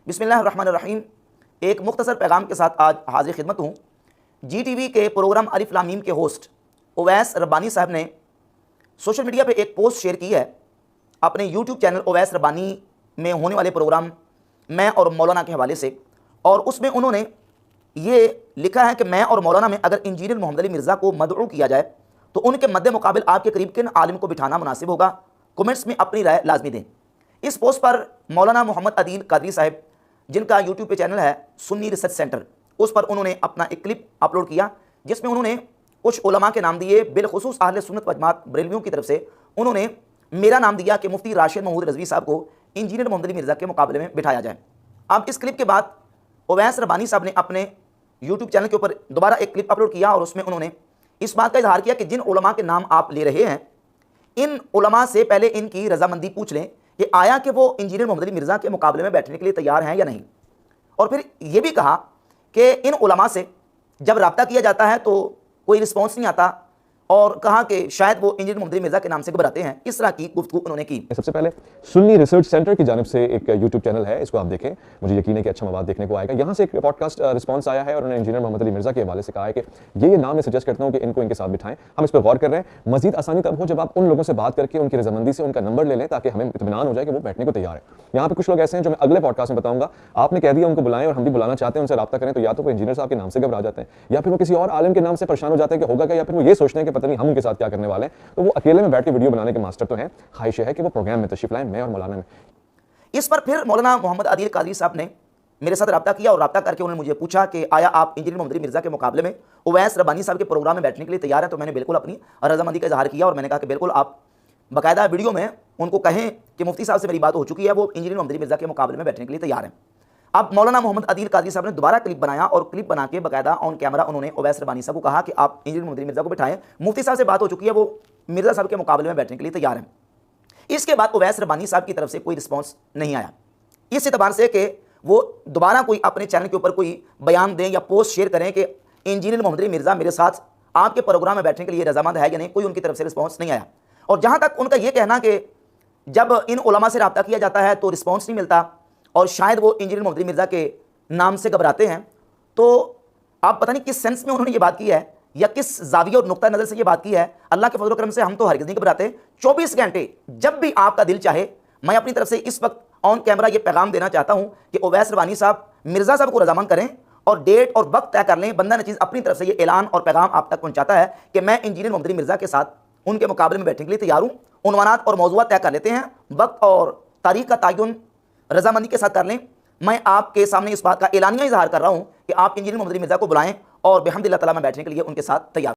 बिस्मिल्लाहिर्रहमानिर्रहीम। एक मुख्तसर पैगाम के साथ आज हाजिर खिदमत हूँ। GTV के प्रोग्राम अलिफ लाम मीम के होस्ट उवैस रब्बानी साहब ने सोशल मीडिया पे एक पोस्ट शेयर की है अपने यूट्यूब चैनल उवैस रब्बानी में होने वाले प्रोग्राम मैं और मौलाना के हवाले से, और उसमें उन्होंने ये लिखा है कि मैं और मौलाना में अगर इंजीनियर मोहम्मद अली मिर्ज़ा को मदऊ किया जाए तो उनके मद्दे मुकाबिल आपके करीब किन आलिम को बिठाना मुनासिब होगा, कमेंट्स में अपनी राय लाजमी दें। इस पोस्ट पर मौलाना मोहम्मद अदील कादरी साहब, जिनका यूट्यूब पे चैनल है सुन्नी रिसर्च सेंटर, उस पर उन्होंने अपना एक क्लिप अपलोड किया जिसमें उन्होंने कुछ उलमा के नाम दिए। बिलखुसूस अहले सुन्नत व जमात बरेलवियों की तरफ से उन्होंने मेरा नाम दिया कि मुफ्ती राशिद महमूद रज़वी साहब को इंजीनियर मोहम्मद अली मिर्ज़ा के मुकाबले में बिठाया जाए। अब इस क्लिप के बाद उवैस रब्बानी साहब ने अपने यूट्यूब चैनल के ऊपर दोबारा एक क्लिप अपलोड किया और उसमें उन्होंने इस बात का इजहार किया कि जिन उलमा के नाम आप ले रहे हैं, इन उलमा से पहले इनकी रजामंदी पूछ लें कि आया कि वो इंजीनियर मोहम्मद अली मिर्ज़ा के मुकाबले में बैठने के लिए तैयार हैं या नहीं। और फिर ये भी कहा कि इन उलमा से जब रब्ता किया जाता है तो कोई रिस्पॉन्स नहीं आता, और कहा कि शायद वो इंजीनियर मोहम्मद अली मिर्ज़ा के नाम से घबराते हैं। इस तरह की गुफ्तगू उन्होंने की। सबसे पहले सुन्नी रिसर्च सेंटर की जानिब से एक यूट्यूब चैनल है, इसको आप देखें, मुझे यकीन है कि अच्छा मवाद देखने को आएगा। यहाँ से एक पॉडकास्ट रिस्पांस आया है और उन्होंने इंजीनियर मोहम्मद अली मिर्ज़ा के हवाले से कहा है कि ये नाम मैं सजेस्ट करता हूँ कि इनको इनके साथ बिठाएं। हम इस पर गौर कर रहे हैं। मजीद आसानी तब हो जब आप उन लोगों से बात करके उनकी रजामंदी से उनका नंबर ले लें ताकि हमें इत्मीनान हो जाए कि वो बैठने को तैयार है। यहाँ पे कुछ लोग ऐसे हैं जो मैं अगले पॉडकास्ट में बताऊंगा, आपने कह दिया उनको बुलाएं और हम भी बुलाना चाहते हैं, उनसे रब्ता करें, तो या तो वो इंजीनियर साहब के नाम से घबरा जाते हैं या फिर वो किसी और आलिम के नाम से परेशान हो जाते हैं कि होगा क्या, या फिर वो ये सोचते हैं कि पता नहीं हम उनके साथ क्या करने वाले हैं। तो वो अकेले में बैठ के वीडियो बनाने के मास्टर तो हैं, ख्वाहिश है कि वो प्रोग्राम में तशरीफ लाएं, मैं और मौलाना में। इस पर फिर मौलाना मोहम्मद अदील कादरी साहब ने मेरे साथ रब्ता किया और रब्ता करके उन्होंने मुझे पूछा कि आया आप इंजीनियर मोहम्मद अली मिर्ज़ा के मुकाबले में उवैस रब्बानी साहब के प्रोग्राम में बैठने के लिए तैयार है। तो मैंने बिल्कुल अपनी रजामंदी का इजहार किया और मैंने कहा कि बिल्कुल आप बाकायदा वीडियो में उनको कहें कि मुफ्ती साहब से मेरी बात हो चुकी है, वो इंजीनियर मोहम्मद अली मिर्ज़ा के मुकाबले में बैठने के लिए तैयार हैं। अब मौलाना मोहम्मद अदील कादरी साहब ने दोबारा क्लिप बनाया और क्लिप बना के बाकायदा ऑन कैमरा उन्होंने उवैस रब्बानी साहब को कहा कि आप इंजीनियर मोहम्मद अली मिर्ज़ा को बिठाएं, मुफ्ती साहब से बात हो चुकी है, वो मिर्ज़ा साहब के मुकाबले में बैठने के लिए तैयार हैं। इसके बाद उवैस रब्बानी साहब की तरफ से कोई रिस्पॉन्स नहीं आया, इस एतबार से कि वो दोबारा कोई अपने चैनल के ऊपर कोई बयान दें या पोस्ट शेयर करें कि इंजीनियर मोहम्मद अली मिर्ज़ा मेरे साथ आपके प्रोग्राम में बैठने के लिए रजामंद है या नहीं। कोई उनकी तरफ से रिस्पॉन्स नहीं आया। और जहाँ तक उनका ये कहना कि जब इन उलमा से रब्ता किया जाता है तो रिस्पॉन्स नहीं मिलता और शायद वो इंजीनियर मोहम्मद अली मिर्ज़ा के नाम से घबराते हैं, तो आप पता नहीं किस सेंस में उन्होंने ये बात की है या किस जाविया और नुक्ता नज़र से ये बात की है। अल्लाह के फजल करम से हम तो हरगिज़ नहीं घबराते। 24 घंटे जब भी आपका दिल चाहे, मैं अपनी तरफ से इस वक्त ऑन कैमरा ये पैगाम देना चाहता हूँ कि उवैस रब्बानी साहब मिर्ज़ा साहब को रजामंद करें और डेट और वक्त तय कर लें। बंदा नचीज़ अपनी तरफ से ये ऐलान और पैगाम आप तक पहुँचाता है कि मैं इंजीनियर मोहम्मद अली मिर्ज़ा के साथ उनके मुकाबले में बैठने के लिए तैयार हूँ। उन्वानात और मौज़ूआत तय कर लेते हैं, वक्त और तारीख का तयन रजामंदी के साथ कर लें। मैं आपके सामने इस बात का एलानिया इजहार कर रहा हूँ कि आप इंजीनियर मोहम्मद अली मिर्ज़ा को बुलाएं और बिहम्दिल्लाह ताला मैं बैठने के लिए उनके साथ तैयार।